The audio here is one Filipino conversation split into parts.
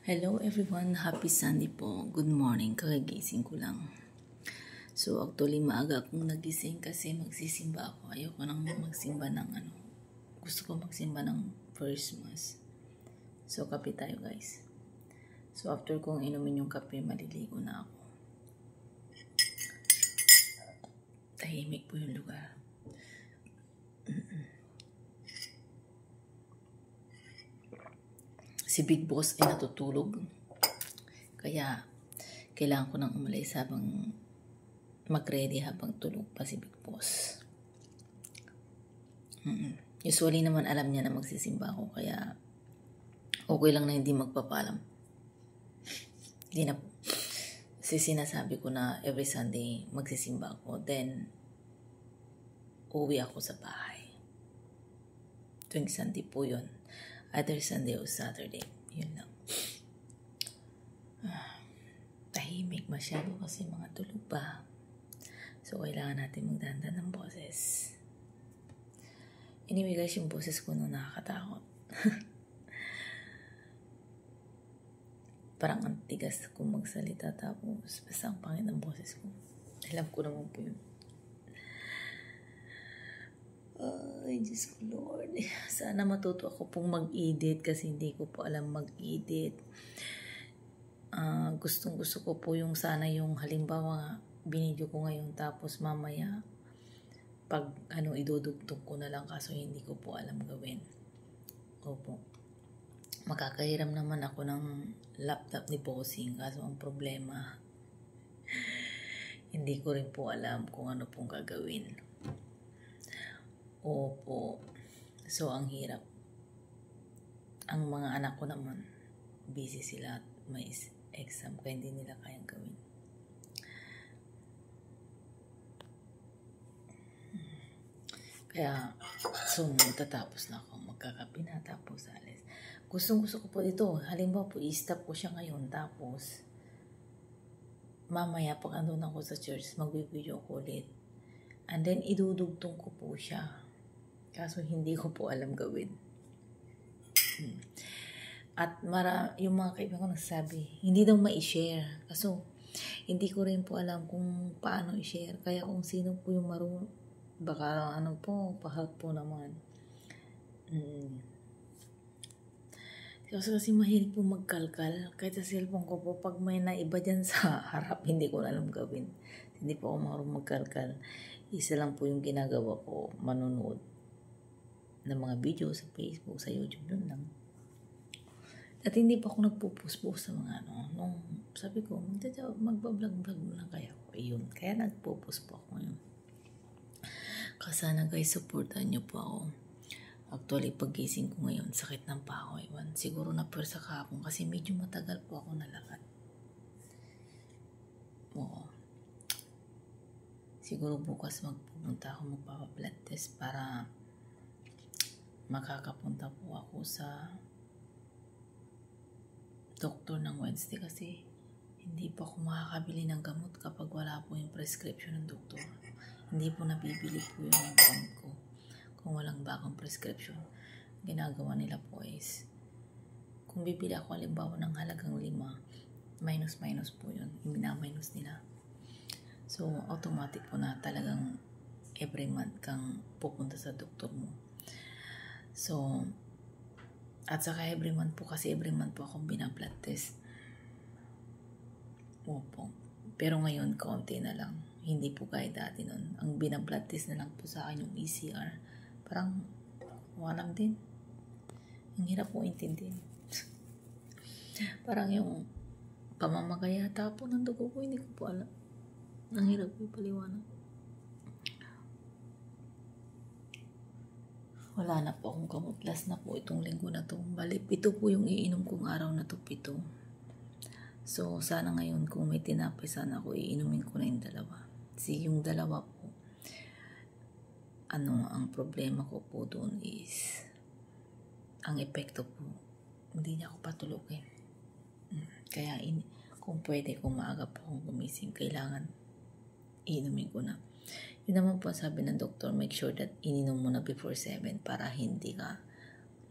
Hello everyone, happy Sunday po. Good morning, kakagising ko lang. So actually maaga akong nagising kasi magsisimba ako. Ayoko nang magsimba ng gusto ko magsimba ng first mass. So kape tayo guys. So after kong inumin yung kape, maliligo na ako. Tahimik po yung lugar. Si Big Boss ay natutulog. Kaya, kailangan ko nang umalis habang mag-ready habang tulog pa si Big Boss. Usually naman alam niya na magsisimba ako. Kaya, okay lang na hindi magpapalam. Hindi na po. Kasi sinasabi ko na every Sunday magsisimba ako. Then, uwi ako sa bahay. Tuwing Sunday po yun. Either Sunday o Saturday. Yun lang. Tahimik masyado kasi mga tulog pa. So, kailangan natin magdanda ng boses. Anyway guys, yung boses ko nung nakakatakot. Parang ang tigas kung magsalita tapos basta ang pangit ng boses ko. Alam ko naman po yun. Ay, Diyos ko Lord. Sana matuto ako pong mag-edit kasi hindi ko po alam mag-edit. Gustong gusto ko po yung sana yung halimbawa binidyo ko ngayon tapos mamaya pag idudugtog ko na lang kaso hindi ko po alam gawin. Opo. Makakahiram naman ako ng laptop ni Bossing kaso ang problema hindi ko rin po alam kung ano pong gagawin. Opo. So, ang hirap. Ang mga anak ko naman, busy sila at may exam kaya hindi nila kayang gawin. Kaya, soon matatapos na ako. Magkakape na tapos alis. Gusto ko po ito. Halimbawa po, i-stop ko siya ngayon tapos mamaya pag andun ako sa church, magbibideo ko ulit. And then, idudugtong ko po siya. Kaso hindi ko po alam gawin. At yung mga kaibigan ko nagsabi, hindi daw ma-share. Kaso hindi ko rin po alam kung paano i-share. Kaya kung sino po yung marunong, baka pa-help po naman. Kasi mahilig po magkalkal. Kahit sa cellphone ko po, pag may naiba dyan sa harap, hindi ko alam gawin. Hindi po ako marunong magkalkal. Isa lang po yung ginagawa ko, manonood ng mga video sa Facebook, sa YouTube, yun lang. At hindi pa ako nagpo-post sa mga nung sabi ko, magbablog-vlog na kaya ako. Yun, kaya nagpo-post po ako ngayon. Kasana guys, supportan niyo po ako. Actually, paggising ko ngayon, sakit ng paa ko. Siguro na pwersa kahapon kasi medyo matagal po ako nalakad. Oo. Siguro bukas magpupunta ako magpapa-blood test para makakapunta po ako sa doktor ng Wednesday kasi hindi po ako makakabili ng gamot kapag wala po yung prescription ng doktor. Hindi po nabibili po yung gamot ko kung walang bagong prescription. Ginagawa nila po is kung bibili ako halimbawa ng halagang 5, minus po yun. Mina-minus nila. So, automatic po na talagang every month kang pupunta sa doktor mo. So, at saka every month po akong binablood test. Opo. Pero ngayon, konti na lang. Hindi po gaya dati nun. Ang binablood test na lang po sa akin yung ECR. Parang, walang din. Ang hirap po intindihin. Parang yung pamamagayata po ng dugo ko, hindi ko po alam. Ang hirap po paliwanag. Wala na po akong gamot. Last na po itong linggo na to. Bali, 7 po yung iinom kong araw na to. 7. So, sana ngayon kung may tinapay, sana ako iinumin ko na yung 2. Kasi yung 2 po, ang problema ko po doon is, ang epekto po, hindi niya ako patulogin. Kaya, kung pwede, kung maaga po akong gumising, kailangan iinumin ko na. Yun naman po sabi ng doktor, make sure that ininom mo na before 7 para hindi ka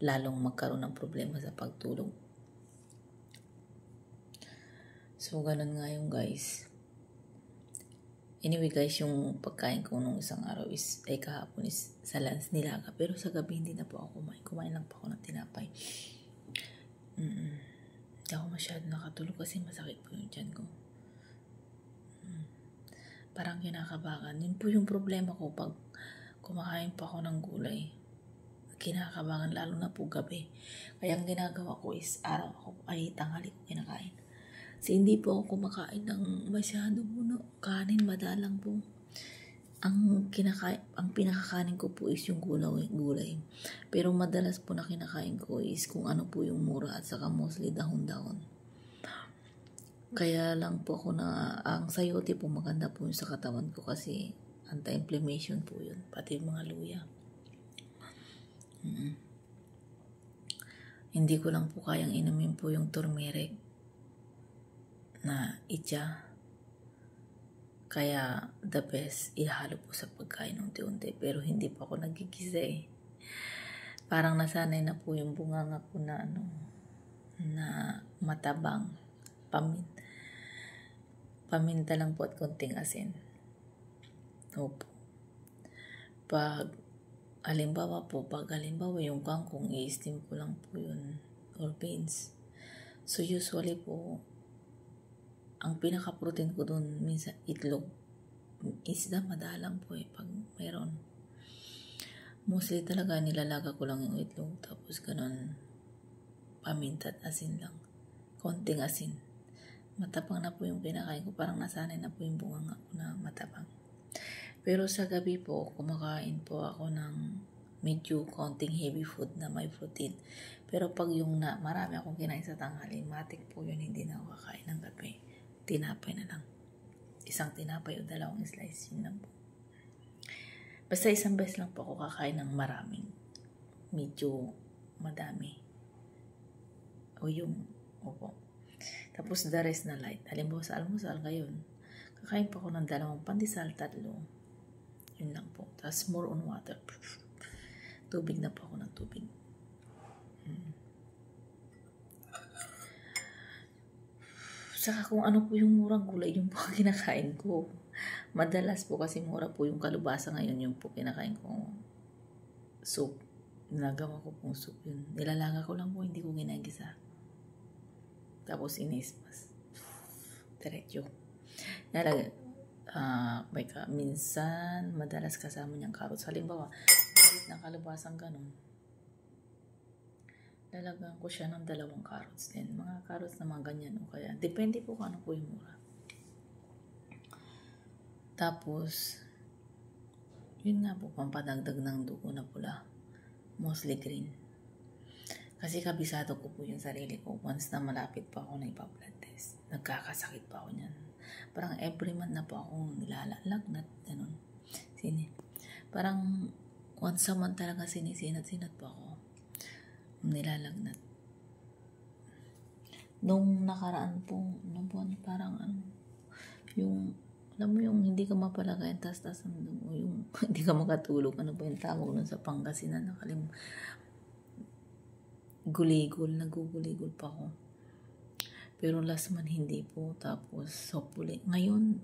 lalong magkaroon ng problema sa pagtulog. So, ganun nga yung guys. Anyway guys, yung pagkain ko nung isang araw ay kahapon is sa lunch nilaga. Pero sa gabi hindi na po ako kumain. Kumain lang po ako ng tinapay. Hindi ako masyado nakatulog kasi masakit po yung tiyan ko. Parang kinakabakan. Yun po yung problema ko pag kumakain pa ako ng gulay. Kinakabakan lalo na po gabi. Kaya ang ginagawa ko is araw ako ay tanghali ko kinakain. Kasi hindi po ako kumakain ng masyado muna kanin, madalang po. Ang pinakakanin ko po is yung gulay. Pero madalas po na kinakain ko is kung ano po yung mura at saka mostly dahon-dahon. Kaya lang po ako na ang sayote po maganda po yung sa katawan ko kasi anti-inflammation po yun. Pati yung mga luya. Hindi ko lang po kayang inumin po yung turmeric na itya. Kaya the best, ihalo po sa pagkain unti-unti. Pero hindi pa ako nagigisa eh. Parang nasanay na po yung bunganga ko na na matabang. Paminta lang po at konting asin. Opo. Pag halimbawa yung kangkong, i-steam ko lang po yun or beans. So usually po, ang pinaka-protein ko doon minsan itlog. Isda madalang po pag mayroon. Mostly talaga nilalaga ko lang yung itlog tapos ganun paminta at asin lang. Konting asin. Matapang na po yung kinakain ko. Parang nasanay na po yung bunganga ko na matapang. Pero sa gabi po, kumakain po ako ng medyo konting heavy food na may protein. Pero pag yung marami akong kinain sa tanghali, matik po yun, hindi na ako kakain ng gabi. Tinapay na lang. Isang tinapay o dalawang slice, yun lang po. Basta isang beses lang po ako kakain ng maraming. Medyo madami. Opo. Tapos the rest na light. Halimbawa sa almusal ngayon, kakain po ako ng 2 pandesal, 3. Yun lang po. Tapos more on water. Tubig na po ako ng tubig. Saka kung ano po yung murang gulay, yung po kinakain ko. Madalas po kasi mura po yung kalubasa ngayon, yung po kinakain ko soup. Nagawa ko pong soup yun. Nilalaga ko lang po, hindi ko ginagisa. Tapos inismas. Diretso. Minsan, madalas kasama niyang carrots. Halimbawa, ng kalubasang ganun. Lalagyan ko siya ng 2 carrots din. Mga carrots na mga ganyan o kaya. Depende po kung ano po yung mura. Tapos, yun nga po, pampadagdag ng dugo na pula. Mostly green. Kasi kabisado ko po yung sarili ko. Once na malapit pa ako na ipa-blood test, nagkakasakit pa ako niyan. Parang every month na po akong nilalagnat. Ganun. Parang once a month talaga sinisinat-sinat po ako. Nilalagnat. Nung nakaraan po, nung buwan, parang yung, alam mo yung hindi ka mapalagay, tas-tas ang dugo, yung hindi ka makatulog, ano ba yung tawag nun sa Pangasinan, naguguligol pa ako. Pero last month hindi po, tapos hopefully, ngayon,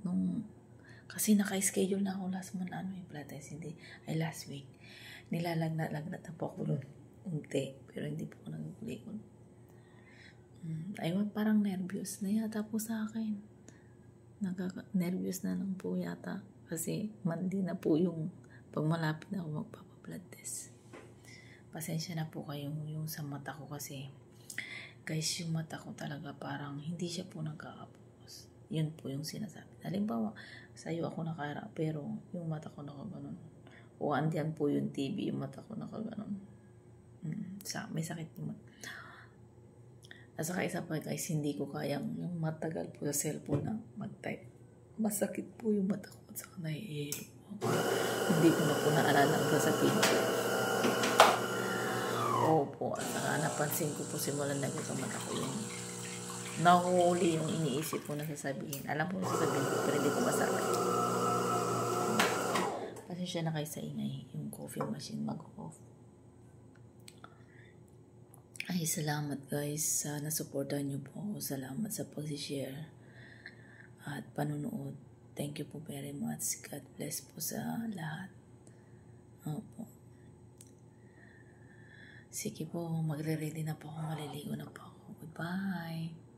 kasi naka-schedule na ako last month, blood test, last week, nilalagnat na po ako nun. Unti, pero hindi po ako nagugulikon. Ayun, parang nervous na yata po sa akin. Nervous na lang po yata. Kasi mandi na po yung pag malapit na ako magpapa-blood test. Pasensya na po kayo yung sa mata ko kasi guys, yung mata ko talaga parang hindi siya po nagkakapos. Yun po yung sinasabi. Halimbawa, sa'yo ako nakaharap pero yung mata ko nakaganon. O andiyan po yung TV, yung mata ko nakaganon. May sakit yung mata. At saka isa pa guys, hindi ko kayang yung matagal po sa cellphone na mag-type. Masakit po yung mata ko at saka nahihilo po. Hindi ko na po naalala ang sasabihin ko. Opo, at saka napansin ko po simulan na sa mata ko yung nahuhuli yung iniisip ko na sasabihin. Alam ko na sasabihin ko pero hindi ko masabi. Kasi siya na kayo sa ingay yung coffee machine mag-off. Ay, salamat guys. Sana supportan niyo po ako. Salamat sa pag-share. at panunood. Thank you po very much. God bless po sa lahat. Opo. Sige po, magre-ready na po ako. Maliligo na po ako. Goodbye.